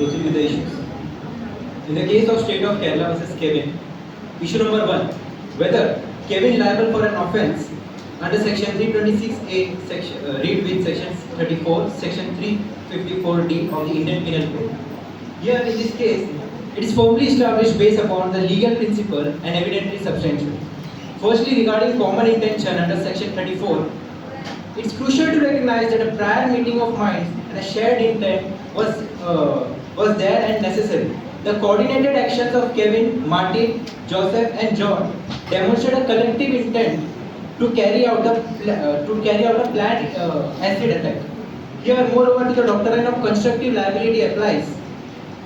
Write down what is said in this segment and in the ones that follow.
proceed with the issues. In the case of State of Kerala versus Kevin, issue number 1, whether Kevin liable for an offence under section 326A, read with section 34, section 354D of the Indian Penal Code. Here in this case, it is firmly established based upon the legal principle and evidently substantial. Firstly, regarding common intention under section 34, it's crucial to recognize that a prior meeting of minds and a shared intent was there and necessary. The coordinated actions of Kevin, Martin, Joseph, and John demonstrate a collective intent to carry out a planned acid attack. Here, moreover, to the doctrine of constructive liability applies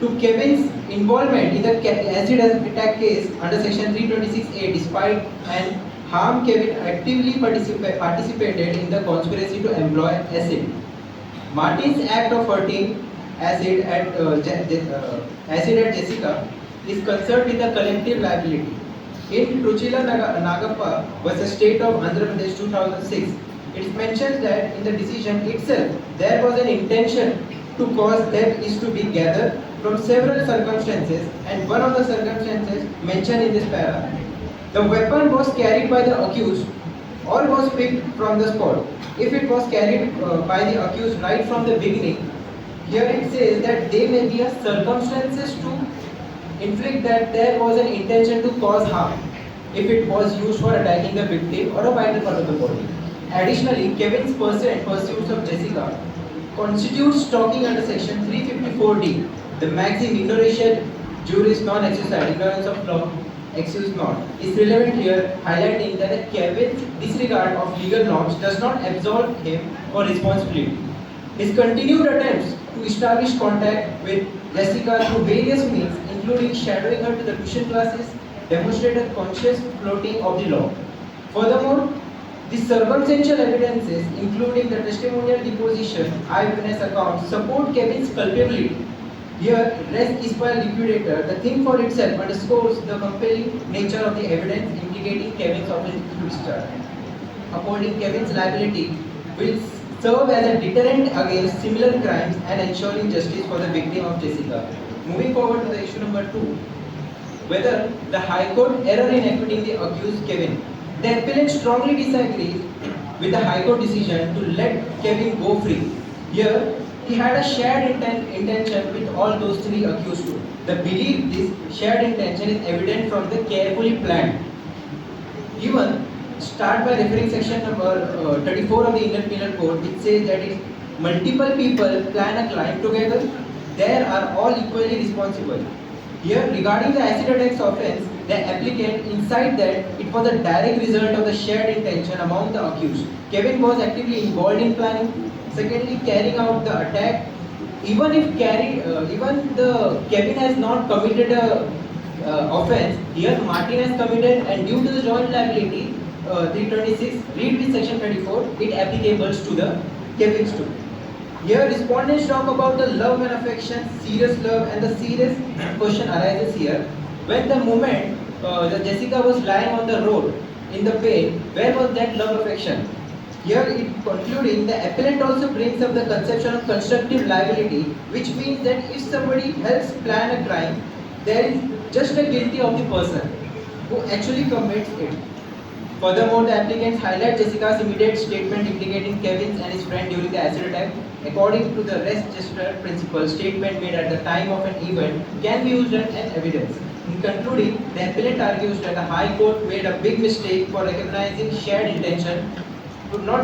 to Kevin's involvement in the acid attack case under section 326A, despite and harm Kevin actively participated in the conspiracy to employ acid. Martin's act of hurting acid at Jessica is concerned with a collective liability. In Ruchila Nagappa versus State of Andhra Pradesh 2006, it mentions that in the decision itself there was an intention to cause death is to be gathered from several circumstances, and one of the circumstances mentioned in this para. The weapon was carried by the accused or was picked from the spot. If it was carried by the accused right from the beginning, here it says that there may be a circumstances to inflict that there was an intention to cause harm if it was used for attacking the victim or a vital part of the body. Additionally, Kevin's pursuits of Jessica constitutes stalking under section 354D. The maxim ignoratio juris non exercise, ignorance of law excuse not, is relevant here, highlighting that Kevin's disregard of legal norms does not absolve him of responsibility. His continued attempts to establish contact with Jessica through various means, including shadowing her to the tuition classes, demonstrate a conscious floating of the law. Furthermore, the circumstantial evidences, including the testimonial deposition, eyewitness accounts, support Kevin's culpability. Here, res ipsa liquidator, the thing for itself underscores the compelling nature of the evidence indicating Kevin's offensive discharge. Upholding Kevin's liability will serve as a deterrent against similar crimes and ensuring justice for the victim of Jessica. Moving forward to the issue number 2, whether the High Court error in acquitting the accused Kevin. The appellant strongly disagrees with the High Court decision to let Kevin go free. Here, he had a shared intention with all those three accused too. The belief this shared intention is evident from the carefully planned. Even start by referring section number 34 of the Indian Penal Code, which says that if multiple people plan a crime together, they are all equally responsible. Here, regarding the acid attacks offence, the applicant incited that it was a direct result of the shared intention among the accused. Kevin was actively involved in planning. Secondly, carrying out the attack. Even the Kevin has not committed a offence, here Martin has committed, and due to the joint liability 326, read with section 34, it applicables to the Kevin's too. Here, respondents talk about the love and affection, serious love, and the serious question arises here. When the moment the Jessica was lying on the road in the pain, where was that love affection? Here, it concluding, the appellant also brings up the conception of constructive liability, which means that if somebody helps plan a crime, there is just a guilty of the person who actually commits it. Furthermore, the applicants highlight Jessica's immediate statement implicating Kevin and his friend during the acid attack. According to the res gestator principle, statement made at the time of an event can be used as evidence. In concluding, the appellant argues that the High Court made a big mistake for not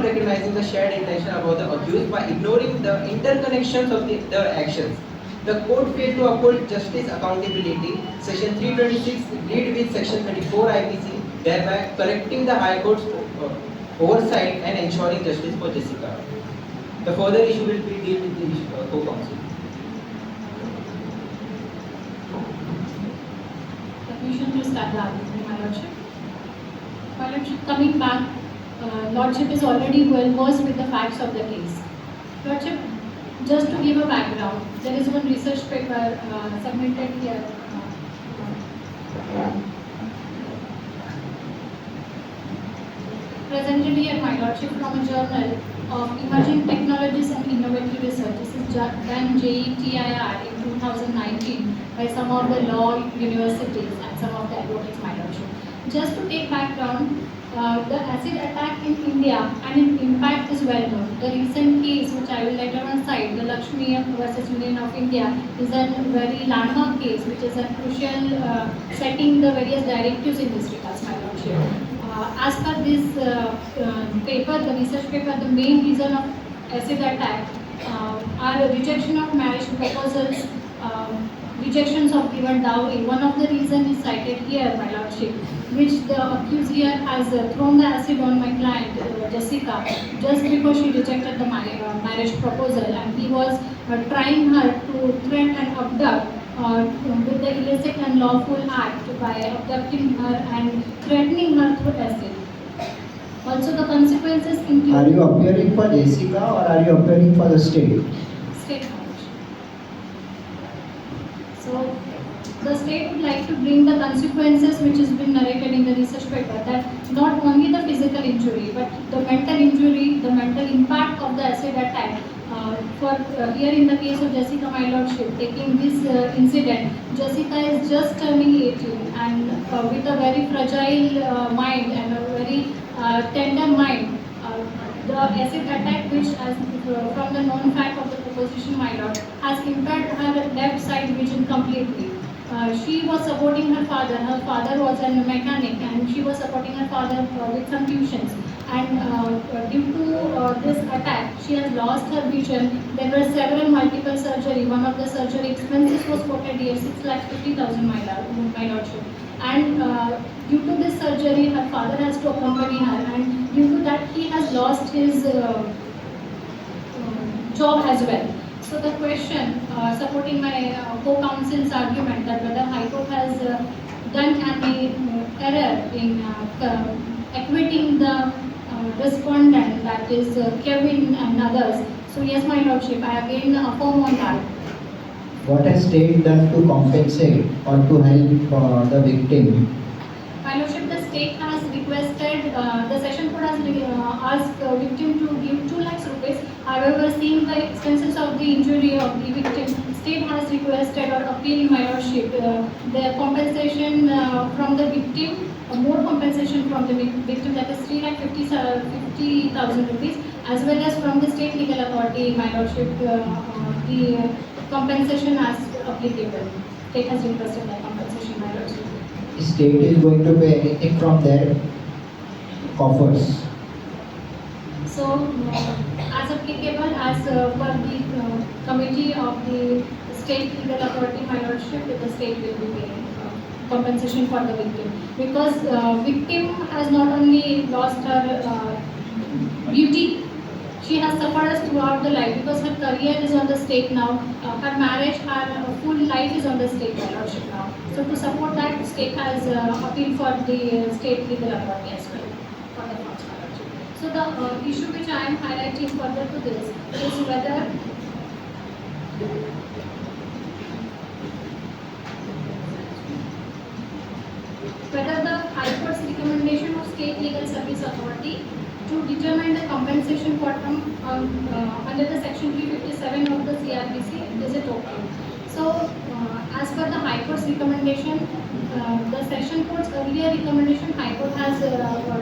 recognizing the shared intention about the accused by ignoring the interconnections of their actions. The court failed to uphold justice accountability, section 326, read with section 34 IPC, thereby correcting the High Court's oversight and ensuring justice for Jessica. The further issue will be dealt with the co-counsel. Permission to start the argument, my lordship. My lordship, coming back, lordship is already well versed with the facts of the case. Lordship, just to give a background, there is one research paper submitted here. Presented here, my lordship, from a journal of Emerging Technologies and Innovative Research. This is done JETIR in 2006. by some of the law universities and some of the advocates, my lordship. Just to take background, the acid attack in India and its impact is well known. The recent case, which I will later on cite, the Lakshmi versus Union of India, is a very landmark case, which is a crucial setting the various directives in this regard, my lordship. As per this paper, the research paper, the main reason of acid attack are rejection of marriage proposals, rejections of given dowry. One of the reasons is cited here, my lordship, which the accused here has thrown the acid on my client, Jessica, just because she rejected the marriage proposal, and he was trying her to threaten and abduct with the illicit and lawful act by abducting her and threatening her through acid. Also, the consequences include. Are you appearing for Jessica or are you appearing for the state? State knowledge. So, the state would like to bring the consequences which has been narrated in the research paper, that not only the physical injury but the mental injury, the mental impact of the acid attack. Here in the case of Jessica, my lordship, taking this incident, Jessica is just turning 18 and with a very fragile mind and a very tender mind. The acid attack, which as from the known fact of the proposition, my lord, has impaired her left side vision completely. She was supporting her father. Her father was a mechanic, and she was supporting her father with some tuitions. And due to this attack, she has lost her vision. There were several multiple surgery. One of the surgery expenses was quoted here 6,50,000, my lordship. And due to this surgery, her father has to accompany her, and due to that, he has lost his job as well. So the question supporting my co-counsel's argument that whether High Court has done any error in acquitting the respondent, that is Kevin and others. So yes, my lordship, I again affirm on that. What has state done to compensate or to help the victim? My lordship, the state has requested, the session court has asked the victim to give 2 lakhs rupees. However, seeing the expenses of the injury of the victim, state has requested or appealed, my lordship, the compensation from the victim, more compensation from the victim, that is 3,50,000 rupees, as well as from the state legal authority, my lordship, the compensation as applicable. State has requested that compensation, my lordship. State is going to pay anything from their coffers? So, as applicable, as per the committee of the state legal authority, my lordship, the state will be paying compensation for the victim, because victim has not only lost her beauty, she has suffered throughout the life, because her career is on the stake now, her marriage, her full life is on the stake, my lordship, now. So to support that, state has appealed for the state legal authority as well for the funds, my lordship. So the issue which I am highlighting further to this is whether the High Court's recommendation of State Legal Service Authority to determine the compensation quantum under the section 357 of the CRPC is it okay. So, as per the High Court's recommendation, the Session Court's earlier recommendation, High Court has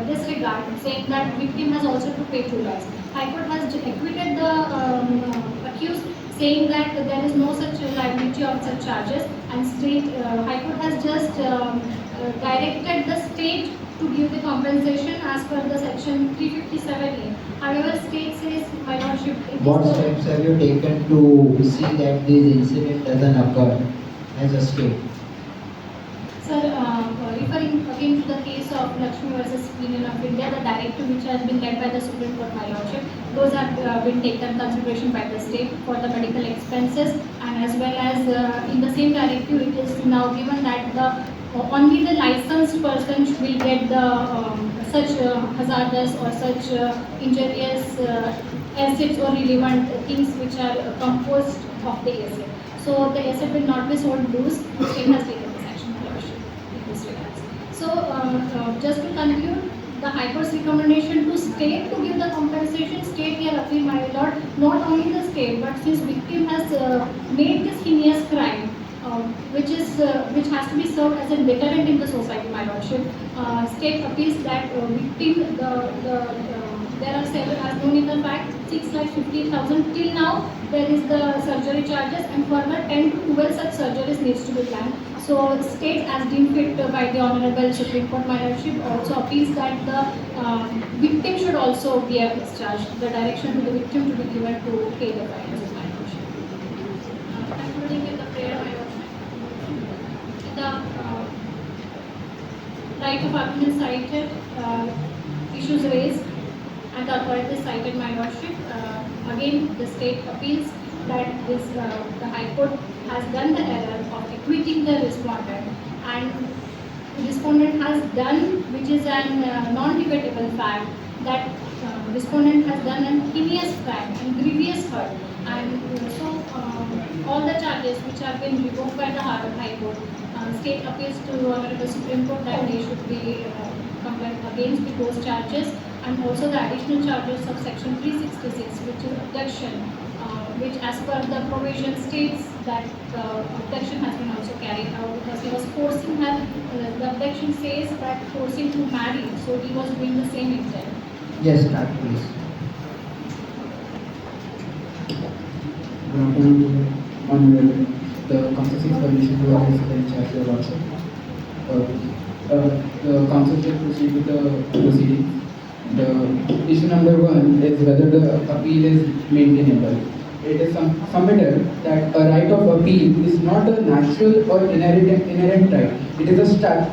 disregarded, saying that victim has also to pay 2 lakhs. High Court has acquitted the accused, saying that there is no such liability of such charges, and High Court has just directed the state to give the compensation as per the section 357A. However, state says, my lordship, what steps have you taken to see that this incident doesn't occur as a state? Sir, referring again to the case of Lakshmi versus Union of India, the directive which has been led by the Supreme Court, my lordship, those have been taken consideration by the state for the medical expenses, and as well as in the same directive, it is now given that only the licensed person will get the such hazardous or such injurious acids or relevant things which are composed of the acid. So the acid will not be sold loose. The state has taken this action, my lordship, in this regards. So just to conclude, the High Court's recommendation to state to give the compensation, state here appeal, my lord, not only the state, but since victim has made this heinous crime, which has to be served as a deterrent in the society, my lordship. State appeals that victim, there are several, as known in the fact, 6,50,000 till now. There is the surgery charges, and further 10 to 12 such surgeries needs to be planned. So state, as deemed fit by the Honorable Supreme Court, my lordship, also appeals that the victim should also be discharged. The direction to the victim to be given to pay the fines, my lordship. Concluding with the prayer, my lordship. The right of argument cited, issues raised, and the authorities cited, my lordship. Again, the state appeals that the High Court has done the error of acquitting the respondent, and the respondent has done, which is an non-debatable fact, that respondent has done an heinous crime and grievous hurt, and all the charges which have been revoked by the High Court, state appeals to the Honorable Supreme Court that they should be compliant against with those charges, and also the additional charges of section 366, which is abduction, which as per the provision states that abduction has been also carried out because he was forcing her, the abduction says that forcing to marry, so he was doing the same intent. Yes, ma'am, please. Good afternoon, Honorable. The Council seeks permission to address the charge of also. The Council shall proceed with the proceedings. The issue number 1 is whether the appeal is maintainable. It is submitted that a right of appeal is not a natural or inherent right. It is a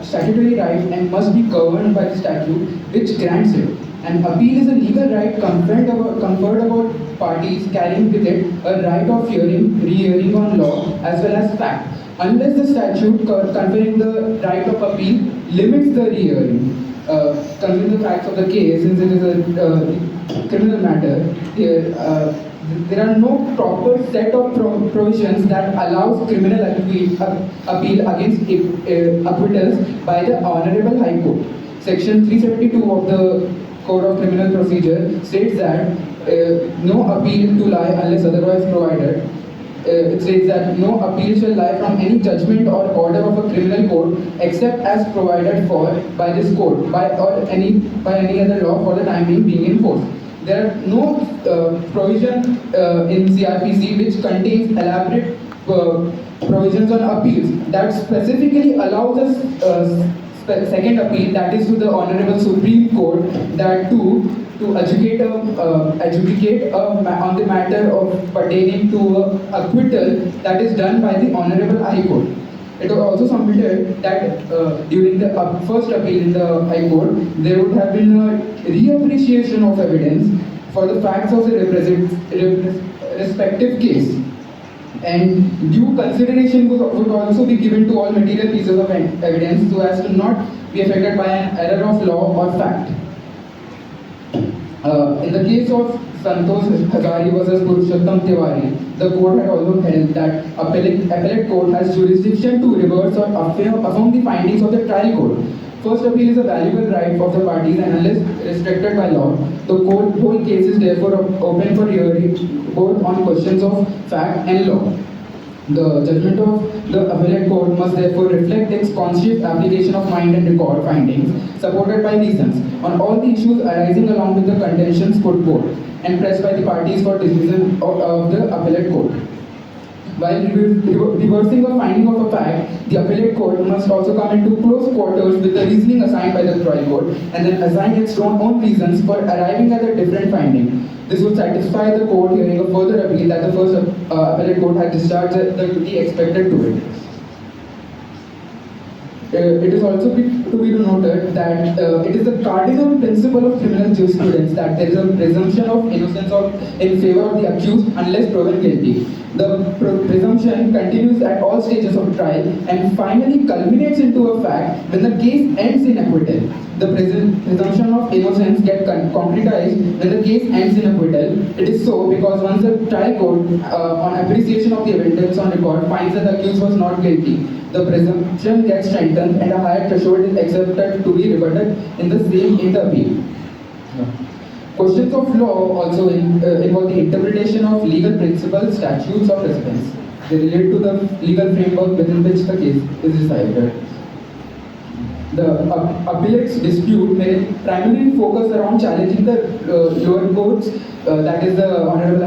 statutory right and must be governed by the statute which grants it. An appeal is a legal right conferred about parties carrying with it a right of hearing, re-hearing on law as well as fact. Unless the statute conferring the right of appeal limits the re-hearing. Considering the facts of the case, since it is a criminal matter, there are no proper set of provisions that allows criminal appeal against acquittals by the Honorable High Court. Section 372 of the Code of Criminal Procedure states that no appeal to lie unless otherwise provided. It says that no appeal shall lie from any judgment or order of a criminal court except as provided for by this court by any other law for the time being enforced. There are no provision in CRPC which contains elaborate provisions on appeals that specifically allows us second appeal, that is to the Honorable Supreme Court, that to adjudicate on the matter of pertaining to acquittal that is done by the Honorable High Court. It was also submitted that during the first appeal in the High Court, there would have been a reappreciation of evidence for the facts of the respective case. And due consideration would also be given to all material pieces of evidence so as to not be affected by an error of law or fact. In the case of Santosh Hazari versus Purushottam Tiwari, the court had also held that appellate court has jurisdiction to reverse or affirm the findings of the trial court. First appeal is a valuable right of the parties, and unless restricted by law, the whole case is therefore open for hearing both on questions of fact and law. The judgment of the appellate court must therefore reflect its conscious application of mind and record findings supported by reasons on all the issues arising along with the contentions put forth and pressed by the parties for decision of the appellate court. While reversing a finding of a fact, the appellate court must also come into close quarters with the reasoning assigned by the trial court and then assign its own reasons for arriving at a different finding. This would satisfy the court hearing a further appeal that the first appellate court had discharged the duty expected to it. It is also to be noted that it is the cardinal principle of criminal jurisprudence that there is a presumption of innocence in favor of the accused unless proven guilty. The presumption continues at all stages of trial and finally culminates into a fact when the case ends in acquittal. The presumption of innocence gets concretized when the case ends in acquittal. It is so because once the trial court, on appreciation of the evidence on record, finds that the accused was not guilty, the presumption gets strengthened and a higher threshold is accepted to be rebutted in the appeal. Questions of law also involve the interpretation of legal principles, statutes, or precedents. They relate to the legal framework within which the case is decided. The appellate's dispute may primarily focus around challenging the lower courts, that is the Honorable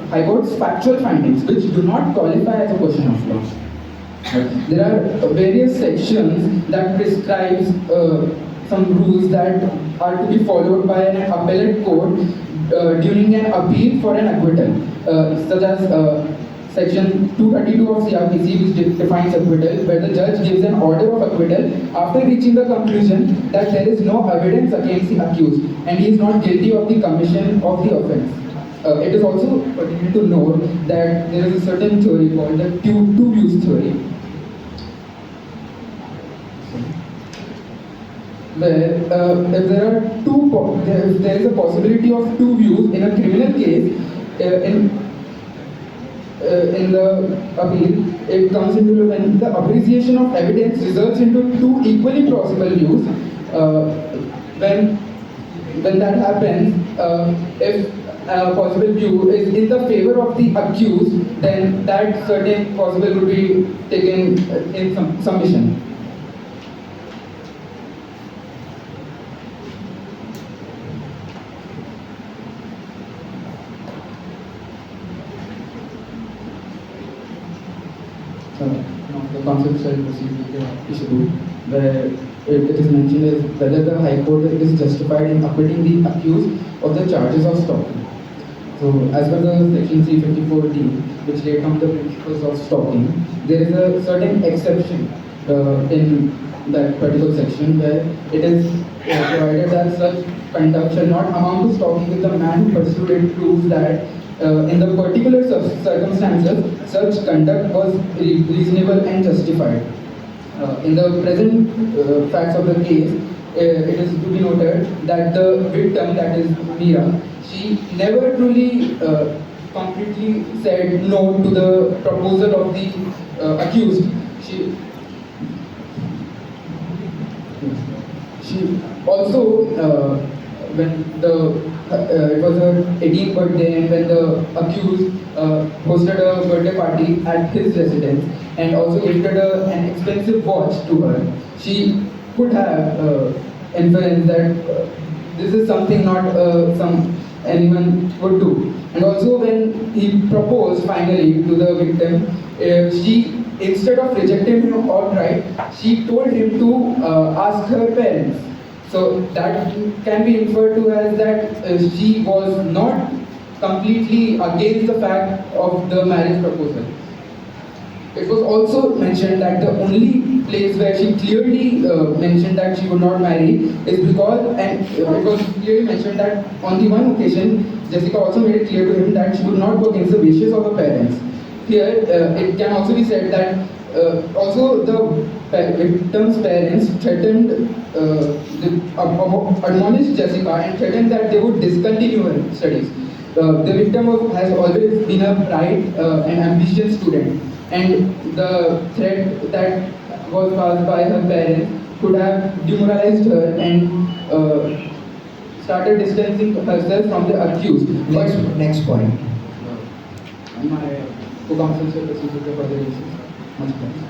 High Court's factual findings, which do not qualify as a question of law. There are various sections that prescribes some rules that are to be followed by an appellate court during an appeal for an acquittal, such as Section 232 of CRPC, which defines acquittal, where the judge gives an order of acquittal after reaching the conclusion that there is no evidence against the accused and he is not guilty of the commission of the offence. It is also pertinent to note that there is a certain theory called the two views theory, where if there is a possibility of two views in a criminal case, in the appeal, it comes into when the appreciation of evidence results into two equally plausible views. When that happens, if a possible view is in the favor of the accused, then that certain possible would be taken in submission. The concept shall proceed with the issue, where it is mentioned as whether the High Court is justified in acquitting the accused of the charges of stalking. So, as per the Section 354D, which laid down the principles of stalking, there is a certain exception in that particular section where it is provided that such conduct shall not amount to stalking if the man who pursued it proves that in the particular circumstances, such conduct was reasonable and justified. In the present facts of the case, it is to be noted that the victim, that is Meera, she never truly completely said no to the proposal of the accused. She also, when it was her 18th birthday, and when the accused hosted a birthday party at his residence and also gifted an expensive watch to her, she could have inference that this is something not anyone would do. And also when he proposed finally to the victim, she, instead of rejecting him outright, she told him to ask her parents. So that can be inferred to as that she was not completely against the fact of the marriage proposal. It was also mentioned that the only place where she clearly mentioned that she would not marry is because, and it was clearly mentioned that on the one occasion, Jessica also made it clear to him that she would not go against the wishes of her parents. Here, it can also be said that also the victim's parents threatened, admonished Jessica and threatened that they would discontinue her studies. The victim has always been a bright and ambitious student, and the threat that was passed by her parents could have demoralized her and started distancing herself from the accused. Next point. My co-counsel shall proceed with the further issues. Much better.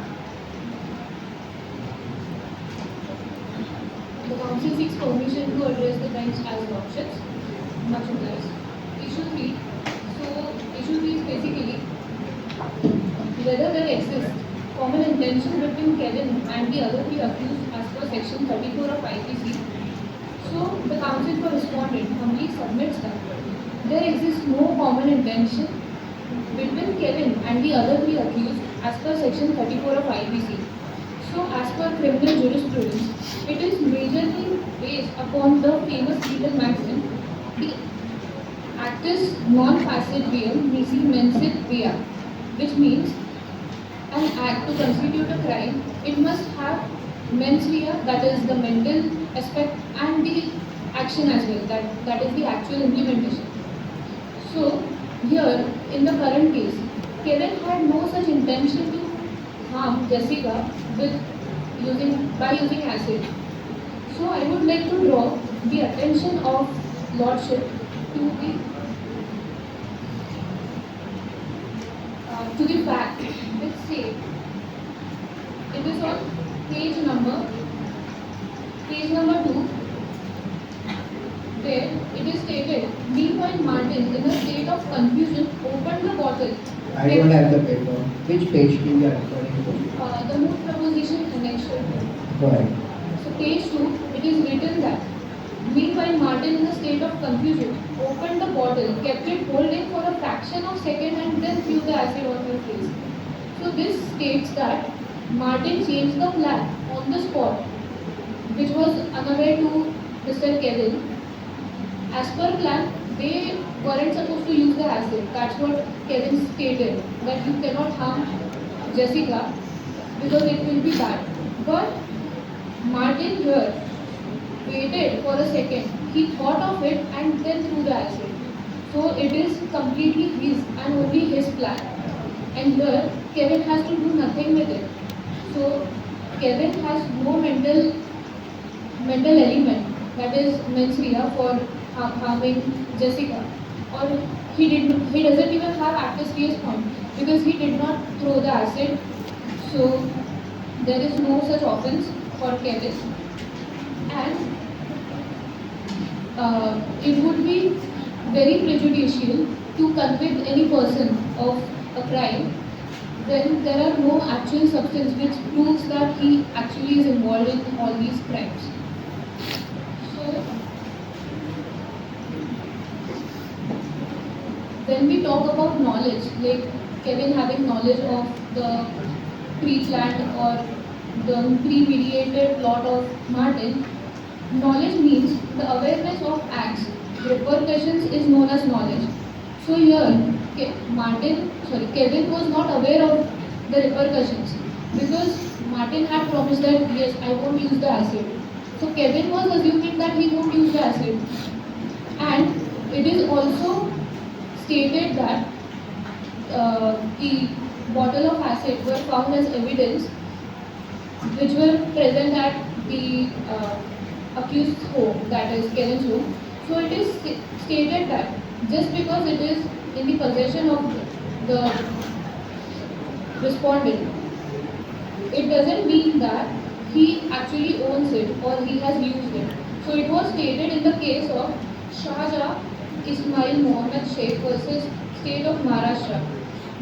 The council seeks permission to address the bench as lordships. Much obliged. Issue 3. So, issue 3 is basically whether there exists common intention between Kevin and the other three accused as per section 34 of IPC. So, the counsel for respondent humbly submits that there exists no common intention between Kevin and the other three accused as per section 34 of IPC. So, as per criminal jurisprudence, it is majorly based upon the famous legal maxim, the actus non facit reum nisi mensit rea, which means an act to constitute a crime, it must have mens rea, that is the mental aspect, and the action as well, that is the actual implementation. So, here in the current case, Kevin had no such intention to harm Jessica by using acid. So I would like to draw the attention of Lordship to the to the fact which say it is on page number 2, where it is stated, meanwhile Martin, in a state of confusion, opened the bottle. I don't have the paper. Which page do you are referring to? The moot proposition annexure. Go ahead. So page 2, it is written that, meanwhile Martin, in a state of confusion, opened the bottle, kept it holding for a fraction of a second and then threw the acid on her face. So this states that Martin changed the plan on the spot, which was unaware to Mr. Kevin. As per plan, they weren't supposed to use the acid. That's what Kevin stated, that you cannot harm Jessica because it will be bad. But Martin here waited for a second. He thought of it and then threw the acid. So it is completely his and only his plan. And here Kevin has to do nothing with it. So Kevin has no mental element, that is mens rea, for harming Jessica. Or he doesn't even have actus reus point because he did not throw the acid. So there is no such offense for Kevin. And it would be very prejudicial to convict any person of a crime when there are no actual substance which proves that he actually is involved in all these crimes. So, when we talk about knowledge, like Kevin having knowledge of the pre-planned or the premeditated plot of Martin, knowledge means the awareness of acts. Repercussions is known as knowledge. So here, Kevin was not aware of the repercussions because Martin had promised that yes, I won't use the acid. So Kevin was assuming that he won't use the acid. And it is also stated that the bottle of acid were found as evidence which were present at the accused's home, that is Kevin's home. So it is stated that just because it is in the possession of the respondent, it doesn't mean that he actually owns it or he has used it. So it was stated in the case of Shahjahan Ismail Mohammed Sheikh versus State of Maharashtra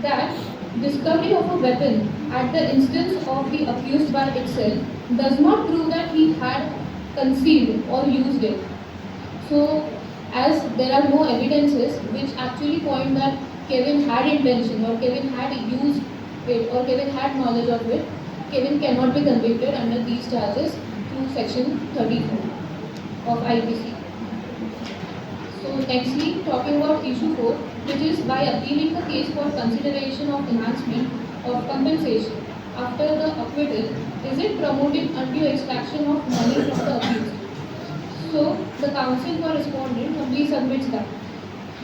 that discovery of a weapon at the instance of the accused by itself does not prove that he had concealed or used it. So, as there are no evidences which actually point that Kevin had intention or Kevin had used it or Kevin had knowledge of it, Kevin cannot be convicted under these charges through section 34 of IPC. So nextly, talking about issue 4, which is by appealing the case for consideration of enhancement of compensation after the acquittal, is it promoting undue extraction of money from the accused? So the counsel for respondent humbly submits that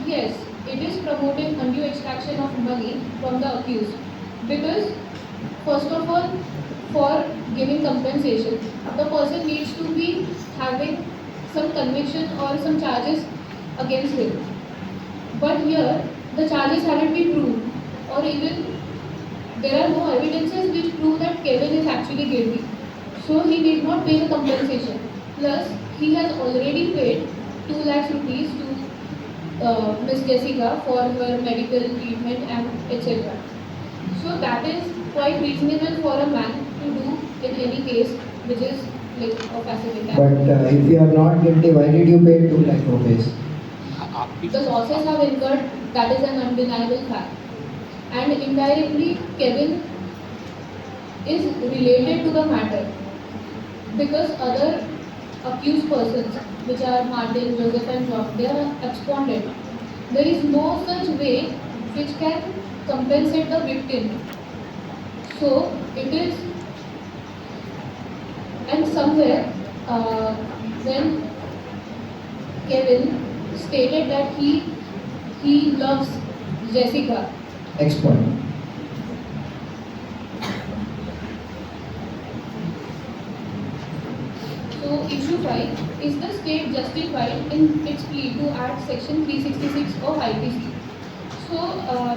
yes, it is promoting undue extraction of money from the accused because first of all, for giving compensation, the person needs to be having some conviction or some charges against him. But here, the charges hadn't been proved, or even there are no evidences which prove that Kevin is actually guilty. So he need not pay the compensation. Plus, he has already paid 2 lakhs rupees to Miss Jessica for her medical treatment and etc. So that is quite reasonable for a man to do in any case which is like of acid attack. But if you are not guilty, why did you pay 2 lakh rupees? The losses have incurred, that is an undeniable fact. And indirectly, Kevin is related to the matter because other accused persons, which are Martin, Joseph and John, they are absconded. There is no such way which can compensate the victim. So it is, and somewhere when Kevin stated that he loves Jessica. Next point. So issue 5, is the state justified in its plea to add section 366 of IPC? So So,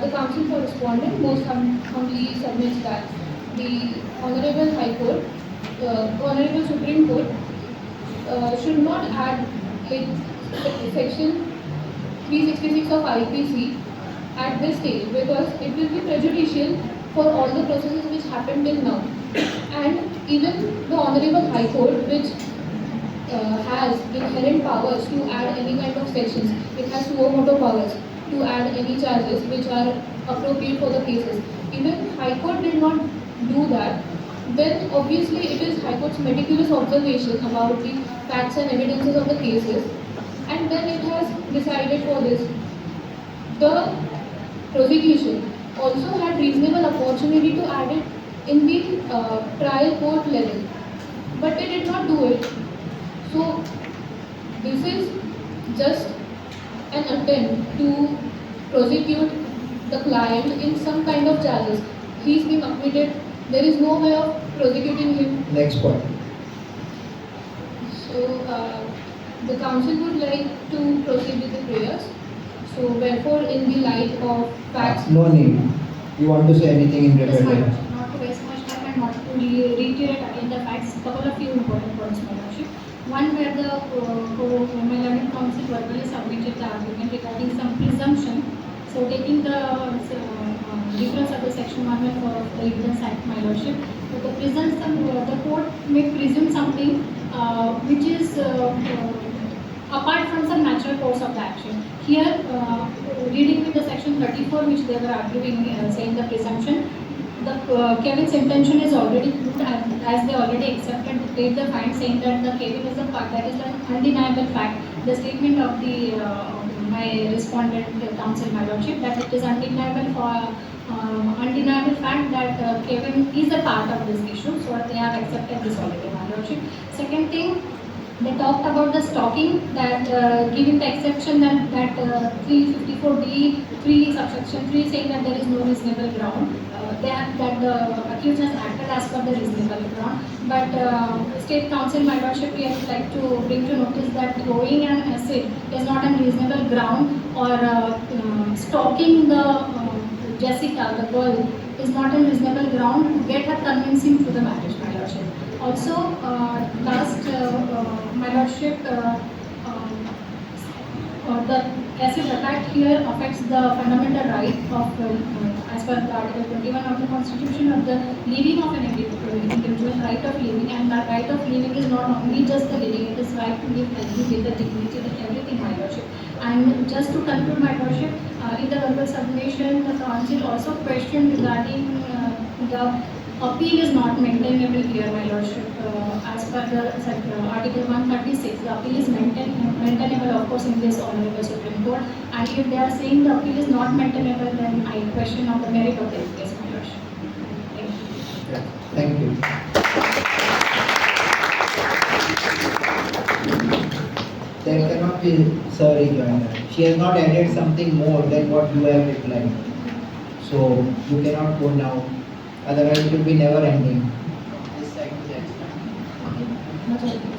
the Council for Respondent most humbly submits that the Honorable High Court, Honorable Supreme Court should not add like section 366 of IPC at this stage because it will be prejudicial for all the processes which happened till now. And even the Honorable High Court, which has inherent powers to add any kind of sections, it has suo motu powers to add any charges which are appropriate for the cases. Even High Court did not do that. Then obviously it is High Court's meticulous observation about the facts and evidences of the cases, and then it has decided for this. The prosecution also had reasonable opportunity to add it in the trial court level, but they did not do it. So this is just an attempt to prosecute the client in some kind of charges. He's been acquitted. There is no way of prosecuting him. Next point. So the council would like to proceed with the prayers. So wherefore, in the light of facts. No need. You want to say anything in Yes, my rebuttal? lordship. Not to waste much time and not to reiterate again the facts. Couple of few important points, my lordship. One where the my learned counsel verbally submitted the argument regarding some presumption. So taking the difference of the section 114 of the Evidence Act, my lordship, the presumption, the court may presume something which is apart from some natural course of the action. Here, reading with the section 34, which they were arguing, saying the presumption, the Kevin's intention is already proved as they already accepted, paid the fine, saying that the Kevin is a part, that is an undeniable fact. The statement of the my respondent counsel, my lordship, that it is undeniable fact that Kevin is a part of this issue, so they have accepted this already, my lordship. Second thing, they talked about the stalking, that giving the exception that 354D 3 subsection 3 saying that there is no reasonable ground, that the accused has acted as per the reasonable ground. But State Council, my lordship, we would like to bring to notice that throwing an acid is not a reasonable ground, or stalking the Jessica, the girl, is not a reasonable ground to get her convincing to the marriage, my lordship. Also, last, my lordship, the acid attack here affects the fundamental right of, as per Article 21 of the Constitution, of the living of an individual, right of living, and that right of living is not only just the living, it is right to live healthy with the dignity with everything, my lordship. And just to conclude, my lordship, in the verbal submission, the council also questioned regarding the appeal is not maintainable here, my lordship. As per the Article 136, the appeal is maintainable, of course, in this Honorable Supreme Court. And if they are saying the appeal is not maintainable, then I question on the merit of the case, my lordship. Thank you. Thank you. There cannot be, sorry, Joanna. She has not added something more than what you have replied. So you cannot go now. Otherwise it will be never ending. This side to that side. Okay.